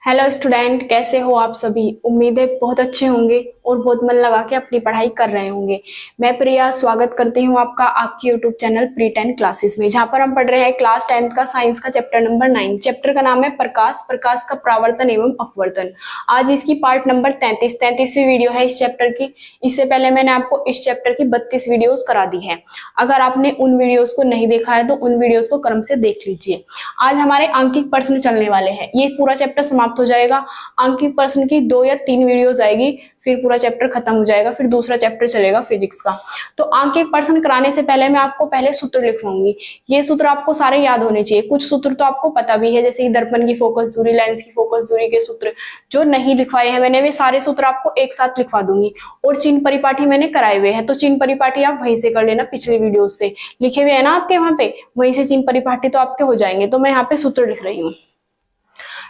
Hello student, कैसे हो आप सभी। उम्मीद है बहुत अच्छे होंगे और बहुत मन लगा के अपनी पढ़ाई कर रहे होंगे। मैं प्रिया स्वागत करती हूँ आपका आपकी यूट्यूब चैनल प्री 10 क्लासेस में, जहाँ पर हम पढ़ रहे हैं क्लास 10 का साइंस का चैप्टर नंबर 9। चैप्टर का नाम है प्रकाश, प्रकाश का परावर्तन एवं अपवर्तन। आज इसकी पार्ट नंबर 33वीं वीडियो है इस चैप्टर की। इससे पहले मैंने आपको इस चैप्टर की 32 वीडियोस करा दी है। अगर आपने उन वीडियोस को नहीं देखा है तो उन वीडियोस को क्रम से देख लीजिए। आज हमारे अंकित प्रश्न चलने वाले हैं। ये पूरा चैप्टर समाप्त हो जाएगा। अंकित प्रश्न की 2 या 3 वीडियोस आएगी, फिर पूरा चैप्टर खत्म हो जाएगा, फिर दूसरा चैप्टर चलेगा फिजिक्स का। तो अंकित प्रश्न कराने से पहले मैं आपको पहले सूत्र लिखवाऊंगी। ये सूत्र आपको सारे याद होने चाहिए। कुछ सूत्र तो आपको पता भी है, जैसे कि दर्पण की फोकस दूरी, लेंस की फोकस दूरी के सूत्र। जो नहीं लिखवाए हैं मैंने, वे सारे सूत्र आपको एक साथ लिखवा दूंगी। और चिन्ह परिपाटी मैंने कराए हुए हैं, तो चिन्ह परिपाटी आप वहीं से कर लेना। पिछले वीडियो से लिखे हुए है ना आपके वहां पे, वहीं से चिन्ह परिपाटी तो आपके हो जाएंगे। तो मैं यहाँ पे सूत्र लिख रही हूँ।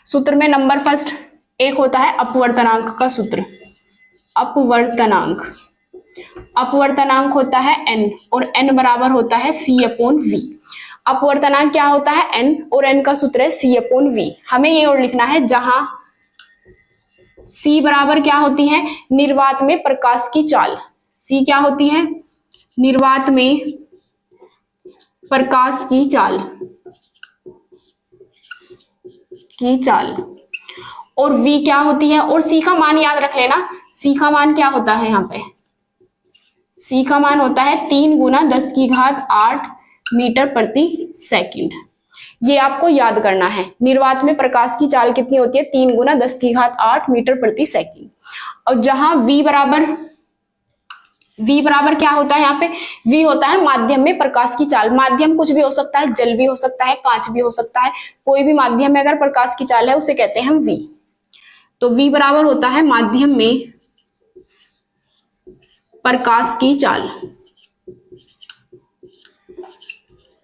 सूत्र में नंबर फर्स्ट एक होता है अपवर्तनांक का सूत्र। अपवर्तनांक, अपवर्तनांक होता है n और n बराबर होता है c/v। अपवर्तनांक क्या होता है? n, और n का सूत्र है c/v। हमें ये और लिखना है जहां c बराबर क्या होती है? निर्वात में प्रकाश की चाल। c क्या होती है? निर्वात में प्रकाश की चाल और v क्या होती है? और c का मान याद रख लेना। c का मान क्या होता है? यहाँ पे c का मान होता है 3 × 10⁸ मीटर प्रति सेकंड। ये आपको याद करना है। निर्वात में प्रकाश की चाल कितनी होती है? 3 × 10⁸ मीटर प्रति सेकंड। और जहां v बराबर क्या होता है? यहाँ पे v होता है माध्यम में प्रकाश की चाल। माध्यम कुछ भी हो सकता है, जल भी हो सकता है, कांच भी हो सकता है। कोई भी माध्यम में अगर प्रकाश की चाल है उसे कहते हैं हम v। तो v बराबर होता है माध्यम में प्रकाश की चाल,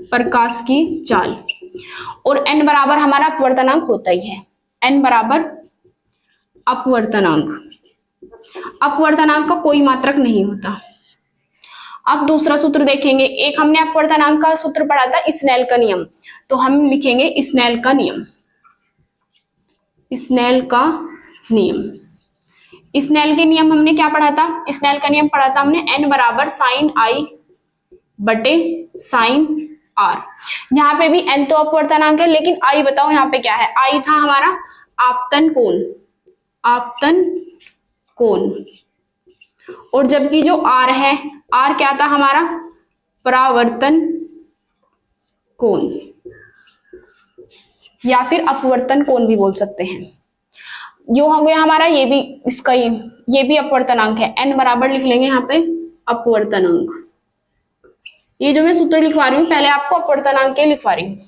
प्रकाश की चाल। और n बराबर हमारा अपवर्तनांक होता ही है। n बराबर अपवर्तनांक। अपवर्तनांक का कोई मात्रक नहीं होता। अब दूसरा सूत्र देखेंगे। एक हमने अपवर्तनांक का सूत्र पढ़ा था स्नेल का नियम, तो हम लिखेंगे स्नेल का नियम। स्नेल का नियम, स्नेल के नियम हमने क्या पढ़ा था? स्नेल का नियम पढ़ा था हमने n बराबर sin I बटे sin R। यहाँ पे भी n तो अपवर्तनांक है, लेकिन I बताओ यहाँ पे क्या है? I था हमारा आपतन कोण, आपतन कोण। और जबकि जो R है, R क्या था हमारा? परावर्तन कोण, या फिर अपवर्तन कोण भी बोल सकते हैं। यो हो गया हमारा, ये भी इसका ये भी अपवर्तनांक है। n बराबर लिख लेंगे यहाँ पे अपवर्तनांक। ये जो मैं सूत्र लिखवा रही हूँ पहले आपको अपवर्तनांक के लिखवा रही हूँ।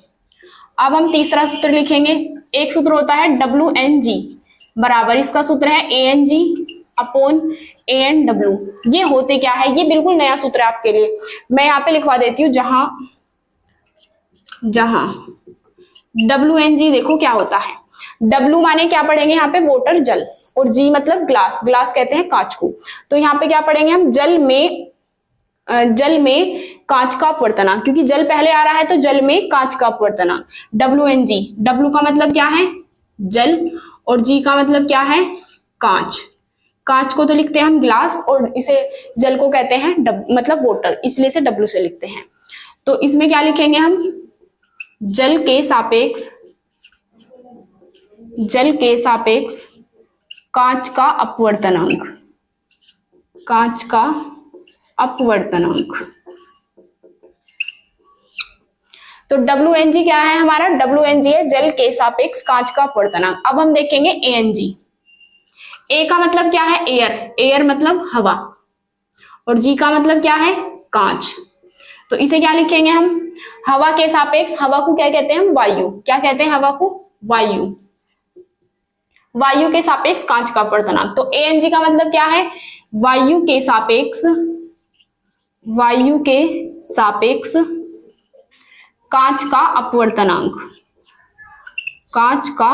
अब हम तीसरा सूत्र लिखेंगे। एक सूत्र होता है WNG बराबर, इसका सूत्र है ANG/ANW। ये होते क्या है? ये बिल्कुल नया सूत्र है आपके लिए। मैं यहाँ पे लिखवा देती हूँ। जहां WNG देखो क्या होता है। W माने क्या पढ़ेंगे यहाँ पे? वाटर, जल, और G मतलब ग्लास। ग्लास कहते हैं कांच को। तो यहाँ पे क्या पढ़ेंगे हम? जल में कांच का अपवर्तनांक, क्योंकि जल पहले आ रहा है तो जल में कांच का अपवर्तनांक। WNG, W का मतलब क्या है? जल, और G का मतलब क्या है? कांच। कांच को तो लिखते हैं हम ग्लास, और इसे जल को कहते हैं मतलब वाटर, इसलिए से W से लिखते हैं। तो इसमें क्या लिखेंगे हम? जल के सापेक्ष कांच का अपवर्तनांक, कांच का अपवर्तनांक। तो WNG क्या है हमारा? WNG है जल के सापेक्ष कांच का अपवर्तनांक। अब हम देखेंगे ANG। A का मतलब क्या है? एयर, एयर मतलब हवा, और G का मतलब क्या है? कांच। तो इसे क्या लिखेंगे हम? हवा के सापेक्ष, हवा को क्या कहते हैं हम? वायु। क्या कहते हैं हवा को? वायु। वायु के सापेक्ष कांच का अपवर्तनांक। तो ANG का मतलब क्या है? वायु के सापेक्ष कांच का अपवर्तनांक, कांच का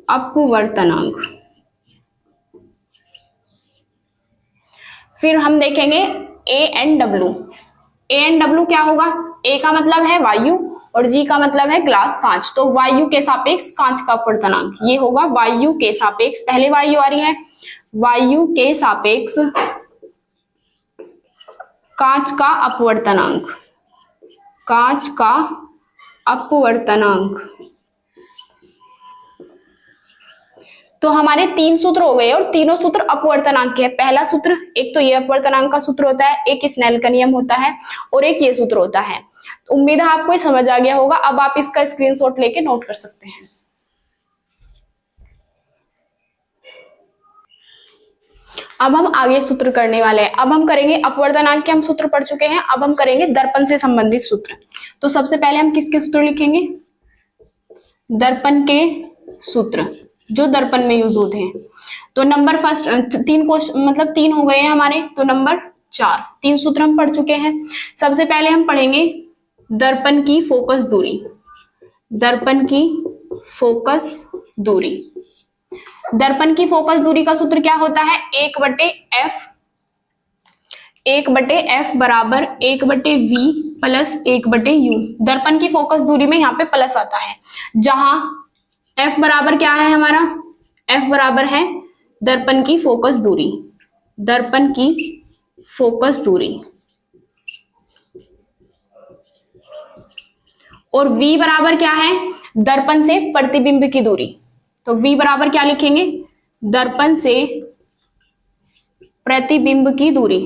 अपवर्तनांक। फिर हम देखेंगे ANW। ANW क्या होगा? A का मतलब है वायु और G का मतलब है ग्लास, कांच। तो वायु के सापेक्ष कांच का अपवर्तनांक ये होगा वायु के सापेक्ष, पहले वायु आ रही है, वायु के सापेक्ष कांच का अपवर्तनांक, कांच का अपवर्तनांक। तो हमारे 3 सूत्र हो गए और तीनों सूत्र अपवर्तनांक के हैं। पहला सूत्र, एक तो ये अपवर्तनांक का सूत्र होता है, एक स्नेल का नियम होता है और एक ये सूत्र होता है। उम्मीद है आपको ये समझ आ गया होगा। अब आप इसका स्क्रीनशॉट लेके नोट कर सकते हैं। अब हम आगे सूत्र करने वाले हैं। अब हम करेंगे अपवर्तनांक के, हम सूत्र पढ़ चुके हैं, अब हम करेंगे दर्पण से संबंधित सूत्र। तो सबसे पहले हम किसके सूत्र लिखेंगे? दर्पण के सूत्र जो दर्पण में यूज होते हैं। तो नंबर फर्स्ट, 3 क्वेश्चन मतलब 3 हो गए हैं हमारे, तो नंबर 4, 3 सूत्र हम पढ़ चुके हैं। सबसे पहले हम पढ़ेंगे दर्पण की फोकस दूरी, दर्पण की फोकस दूरी। दर्पण की फोकस दूरी का सूत्र क्या होता है? 1/f, 1/f बराबर 1/v प्लस 1/u। दर्पण की फोकस दूरी में यहाँ पे प्लस आता है, जहां f बराबर क्या है हमारा? f बराबर है दर्पण की फोकस दूरी, दर्पण की फोकस दूरी। और v बराबर क्या है? दर्पण से प्रतिबिंब की दूरी। तो v बराबर क्या लिखेंगे? दर्पण से प्रतिबिंब की दूरी,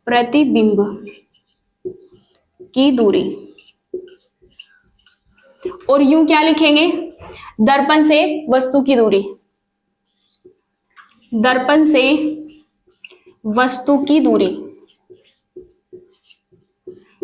प्रतिबिंब की दूरी। और u क्या लिखेंगे? दर्पण से वस्तु की दूरी, दर्पण से वस्तु की दूरी।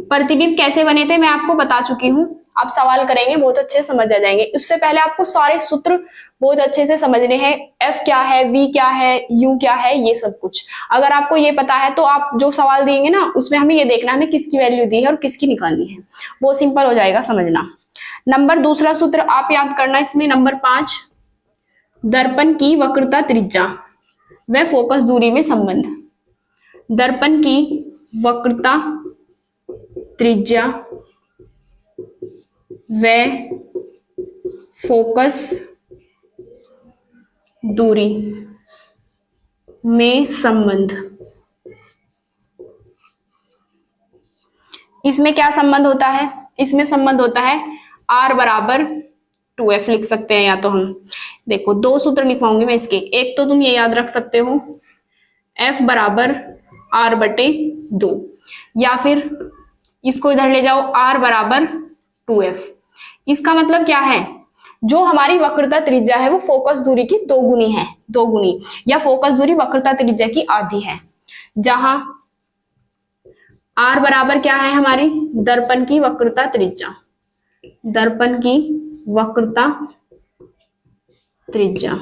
प्रतिबिंब कैसे बने थे मैं आपको बता चुकी हूं। आप सवाल करेंगे बहुत अच्छे से समझ आ जाएंगे। उससे पहले आपको सारे सूत्र बहुत अच्छे से समझने हैं। F क्या है, V क्या है, U क्या है, ये सब कुछ अगर आपको ये पता है तो आप जो सवाल देंगे ना उसमें हमें ये देखना हमें किसकी वैल्यू दी है और किसकी निकालनी है। बहुत सिंपल हो जाएगा समझना। नंबर दूसरा सूत्र आप याद करना इसमें, नंबर 5, दर्पण की वक्रता त्रिज्या व फोकस दूरी में संबंध। दर्पण की वक्रता त्रिज्या व फोकस दूरी में संबंध। इसमें क्या संबंध होता है? इसमें संबंध होता है r बराबर 2f लिख सकते हैं, या तो हम देखो 2 सूत्र लिखवाऊंगी मैं इसके। एक तो तुम ये याद रख सकते हो f बराबर r/2, या फिर इसको इधर ले जाओ r बराबर 2f। इसका मतलब क्या है? जो हमारी वक्रता त्रिज्या है वो फोकस दूरी की 2 गुनी है, 2 गुनी, या फोकस दूरी वक्रता त्रिज्या की आधी है, जहां r बराबर क्या है हमारी? दर्पण की वक्रता त्रिज्या, दर्पण की वक्रता त्रिज्या।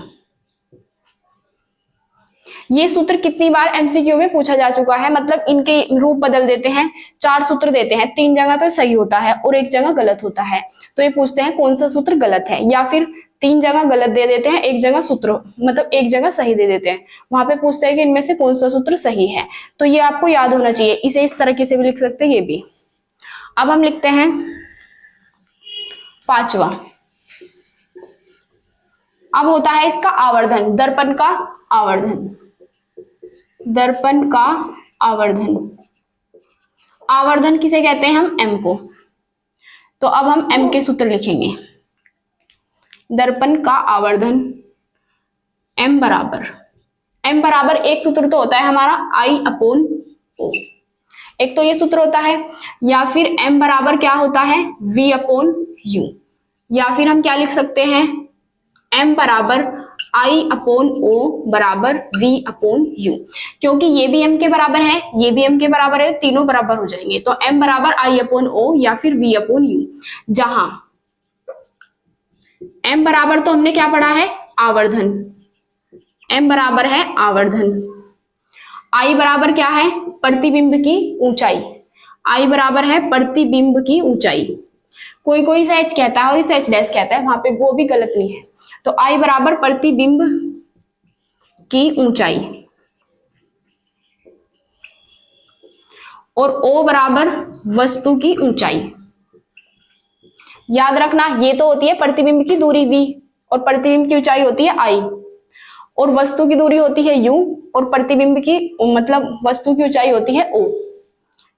ये सूत्र कितनी बार एमसीक्यू में पूछा जा चुका है, मतलब इनके रूप बदल देते हैं। 4 सूत्र देते हैं, 3 जगह तो सही होता है और 1 जगह गलत होता है। तो ये पूछते हैं कौन सा सूत्र गलत है, या फिर 3 जगह गलत दे देते हैं, 1 जगह सूत्र मतलब 1 जगह सही दे देते हैं। वहां पे पूछते हैं कि इनमें से कौन सा सूत्र सही है। तो ये आपको याद होना चाहिए। इसे इस तरीके से भी लिख सकते हैं, ये भी। अब हम लिखते हैं 5वां। अब होता है इसका आवर्धन, दर्पण का आवर्धन, दर्पण का आवर्धन। आवर्धन किसे कहते हैं? हम m को। तो अब हम m के सूत्र लिखेंगे। दर्पण का आवर्धन m बराबर एक सूत्र तो होता है हमारा I/O, एक तो ये सूत्र होता है, या फिर m बराबर क्या होता है? V/U, या फिर हम क्या लिख सकते हैं? m बराबर I/O बराबर V/U, क्योंकि ये भी m के बराबर है, ये भी m के बराबर है, तीनों बराबर हो जाएंगे। तो m बराबर I/O या फिर V/U, जहां m बराबर तो हमने क्या पढ़ा है? आवर्धन। m बराबर है आवर्धन। I बराबर क्या है? प्रतिबिंब की ऊंचाई। I बराबर है प्रतिबिंब की ऊंचाई। कोई कोई इसे h कहता है और इसे h डैश कहता है, वहां पे वो भी गलत नहीं है। तो I बराबर प्रतिबिंब की ऊंचाई। और ओ बराबर वस्तु की ऊंचाई। याद रखना ये तो होती है प्रतिबिंब की दूरी v और प्रतिबिंब की ऊंचाई होती है i, और वस्तु की दूरी होती है u और प्रतिबिंब की मतलब वस्तु की ऊंचाई होती है o।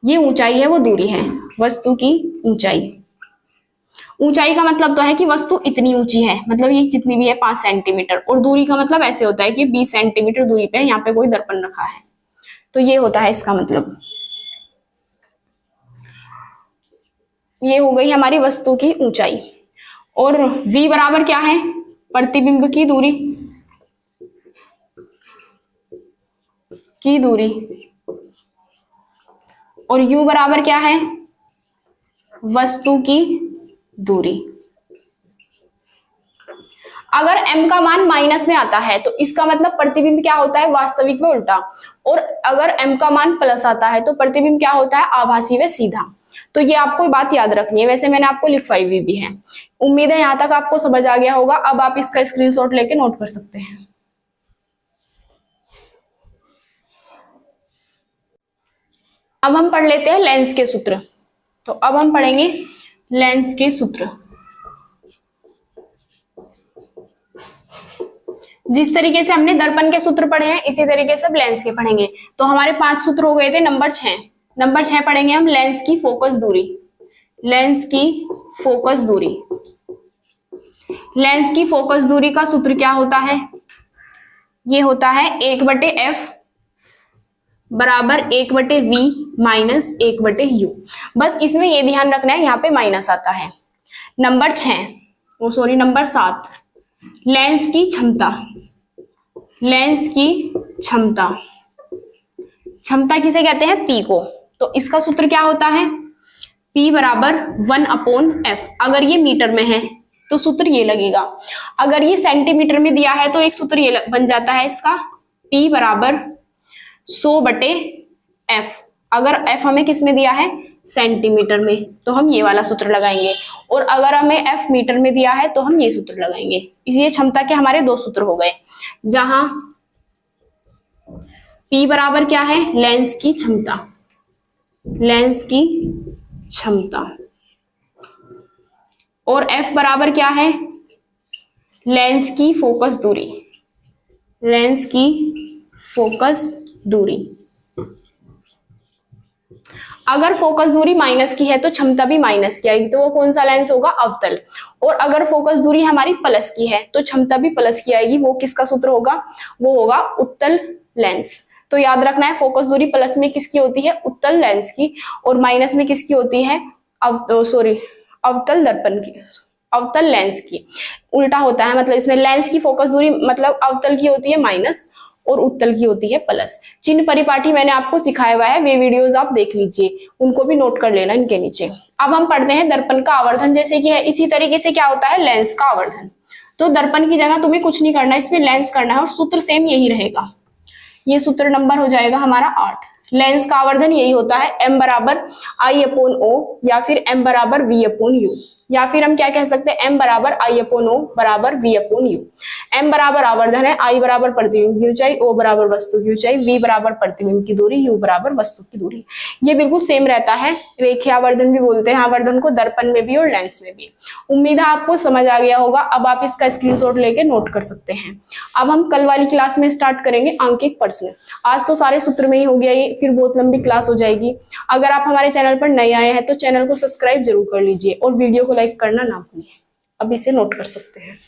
ये ऊंचाई है वो दूरी है, वस्तु की ऊंचाई। ऊंचाई का मतलब तो है कि वस्तु इतनी ऊंची है, मतलब ये जितनी भी है 5 सेंटीमीटर, और दूरी का मतलब ऐसे होता है कि 20 सेंटीमीटर दूरी पे यहाँ पे कोई दर्पण रखा है, तो ये होता है इसका मतलब। ये हो गई हमारी वस्तु की ऊंचाई। और v बराबर क्या है, प्रतिबिंब की दूरी, और u बराबर क्या है, वस्तु की दूरी। अगर m का मान माइनस में आता है तो इसका मतलब प्रतिबिंब क्या होता है, वास्तविक में उल्टा, और अगर m का मान प्लस आता है तो प्रतिबिंब क्या होता है, आभासी व सीधा। तो ये आपको बात याद रखनी है, वैसे मैंने आपको लिखवाई भी है। उम्मीद है यहां तक आपको समझ आ गया होगा। अब आप इसका स्क्रीनशॉट लेके नोट कर सकते हैं। अब हम पढ़ लेते हैं लेंस के सूत्र। तो अब हम पढ़ेंगे लेंस के सूत्र। जिस तरीके से हमने दर्पण के सूत्र पढ़े हैं इसी तरीके से अब लेंस के पढ़ेंगे। तो हमारे 5 सूत्र हो गए थे। नंबर 6 पढ़ेंगे हम लेंस की फोकस दूरी। लेंस की फोकस दूरी, लेंस की फोकस दूरी का सूत्र क्या होता है, ये होता है 1/f बराबर 1/v माइनस 1/u। बस इसमें ये ध्यान रखना है यहाँ पे माइनस आता है। नंबर 7 लेंस की क्षमता। लेंस की क्षमता, क्षमता किसे कहते हैं, P को। तो इसका सूत्र क्या होता है, P बराबर 1/f। अगर ये मीटर में है तो सूत्र ये लगेगा, अगर ये सेंटीमीटर में दिया है तो एक सूत्र ये बन जाता है इसका, P बराबर 100/f। अगर f हमें किस में दिया है, सेंटीमीटर में, तो हम ये वाला सूत्र लगाएंगे, और अगर हमें f मीटर में दिया है तो हम ये सूत्र लगाएंगे। इसलिए क्षमता के हमारे 2 सूत्र हो गए, जहां P बराबर क्या है, लेंस की क्षमता, लेंस की क्षमता, और f बराबर क्या है, लेंस की फोकस दूरी, लेंस की फोकस दूरी। अगर फोकस दूरी माइनस की है तो क्षमता भी माइनस की आएगी, तो वो कौन सा लेंस होगा, अवतल। और अगर फोकस दूरी हमारी प्लस की है तो क्षमता भी प्लस की आएगी, वो किसका सूत्र होगा, वो होगा उत्तल लेंस। तो याद रखना है, फोकस दूरी प्लस में किसकी होती है, उत्तल लेंस की, और माइनस में किसकी होती है, अवतल दर्पण की, अवतल लेंस की। उल्टा होता है, मतलब इसमें लेंस की फोकस दूरी मतलब अवतल की होती है माइनस और उत्तल की होती है प्लस। चिन्ह परिपाटी मैंने आपको सिखाया हुआ है, वे वीडियोस आप देख लीजिए, उनको भी नोट कर लेना इनके नीचे। अब हम पढ़ते हैं दर्पण का आवर्धन जैसे कि है, इसी तरीके से क्या होता है, लेंस का आवर्धन। तो दर्पण की जगह तुम्हें कुछ नहीं करना है, इसमें लेंस करना है, और सूत्र सेम यही रहेगा। ये सूत्र नंबर हो जाएगा हमारा 8। लेंस का आवर्धन यही होता है, m बराबर I/O या फिर m बराबर V/U, या फिर हम क्या कह सकते हैं, m बराबर I/O बराबर V/U। m बराबर आवर्धन है, I बराबर प्रतिबिंब की ऊंचाई, O बराबर वस्तु की ऊंचाई, V बराबर प्रतिबिंब की दूरी, U बराबर वस्तु की दूरी। ये बिल्कुल सेम रहता है, रेखीय आवर्धन भी बोलते हैं आवर्धन को, दर्पण में भी और लेंस में भी। उम्मीद है आपको समझ आ गया होगा। अब आप इसका स्क्रीनशॉट लेके नोट कर सकते हैं। अब हम कल वाली क्लास में स्टार्ट करेंगे आंकिक प्रश्न। आज तो सारे सूत्र में ही हो गया, ये फिर बहुत लंबी क्लास हो जाएगी। अगर आप हमारे चैनल पर नए आए हैं तो चैनल को सब्सक्राइब जरूर कर लीजिए और वीडियो को लाइक करना ना भूलिए। अब इसे नोट कर सकते हैं।